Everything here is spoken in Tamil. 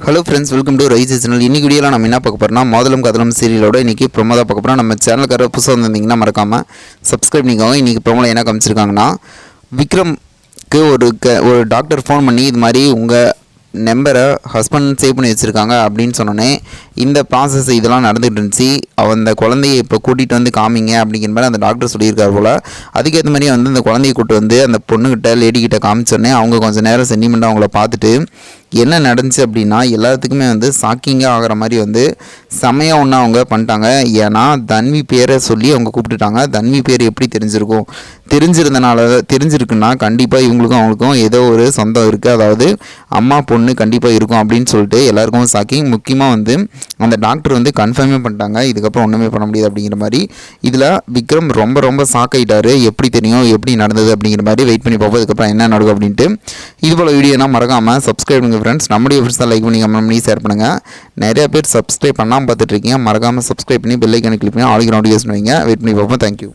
Hello friends, welcome to rice channel. இன்னைக்கு வீடியோவில் நம்ம என்ன பார்க்க போகிறோம்னா, மோதலும் கதலும் சீரியலோட இன்றைக்கி ப்ரோமோ தான் பார்க்க போகிறோம். நம்ம சேனலுக்கார புதுசாக வந்திருந்தீங்கன்னா மறக்காமல் சப்ஸ்கிரைப் பண்ணிக்கோங்க. இன்றைக்கி ப்ரோமோவில் என்ன காமிச்சிருக்காங்கன்னா, விக்ரம்க்கு ஒரு டாக்டர் ஃபோன் பண்ணி இது மாதிரி உங்கள் நம்பரை ஹஸ்பண்ட் சேவ் பண்ணி வச்சுருக்காங்க அப்படின்னு சொன்னோன்னே இந்த ப்ராசஸ் இதெல்லாம் நடந்துகிட்டு இருந்துச்சு. அந்த குழந்தைய இப்போ கூட்டிகிட்டு வந்து காமிங்க அப்படிங்கிற மாதிரி அந்த டாக்டர் சொல்லியிருக்கார் போல். அதுக்கேற்ற மாதிரி வந்து அந்த குழந்தைய கூப்பிட்டு வந்து அந்த பொண்ணுக்கிட்ட லேடிக்கிட்ட காமிச்சோடனே அவங்க கொஞ்சம் நேரம் சென்டிமெண்ட்டாக அவங்கள பார்த்துட்டு என்ன நடந்துச்சு அப்படின்னா, எல்லாத்துக்குமே வந்து ஷாக்கிங்காக ஆகிற மாதிரி வந்து செமையாக ஒன்றா அவங்க பண்ணிட்டாங்க. ஏன்னா தன்வி பேரை சொல்லி அவங்க கூப்பிட்டுட்டாங்க. தன்வி பேர் எப்படி தெரிஞ்சிருக்குன்னா கண்டிப்பாக இவங்களுக்கும் அவங்களுக்கும் ஏதோ ஒரு சொந்தம் இருக்குது, அதாவது அம்மா பொண்ணு கண்டிப்பாக இருக்கும் அப்படின்னு சொல்லிட்டு எல்லாருக்கும் ஷாக்கிங். முக்கியமாக வந்து அந்த டாக்டர் வந்து கன்ஃபார்மே பண்ணிட்டாங்க, இதுக்கப்புறம் ஒன்றுமே பண்ண முடியாது அப்படிங்கிற மாதிரி. இதில் விக்ரம் ரொம்ப ஷாக் ஆகிட்டார். எப்படி தெரியும், எப்படி நடந்தது அப்படிங்கிற மாதிரி வெயிட் பண்ணி பார்ப்போம் இதுக்கப்புறம் என்ன நடக்கும் அப்படின்ட்டு. இதுபோல் வீடியோனா மறக்காமல் சப்ஸ்கிரைப் பண்ணுங்கள் ஃப்ரெண்ட்ஸ். நம்முடைய ஃப்ரெண்ட்ஸ் தான் லைக் பண்ணி கமெண்ட் பண்ணி ஷேர் பண்ணுங்கள். நிறைய பேர் சப்ஸ்கிரைப் பண்ணாமல் பார்த்துட்ருக்கீங்க, மறக்காமல் சப்ஸ்கிரைப் பண்ணி பெல் ஐக்கானை கிளிக் பண்ணி ஆல் நோட்டிஃபிகேஷன் வைங்க. வெயிட் பண்ணி பார்ப்போம். தேங்க்யூ.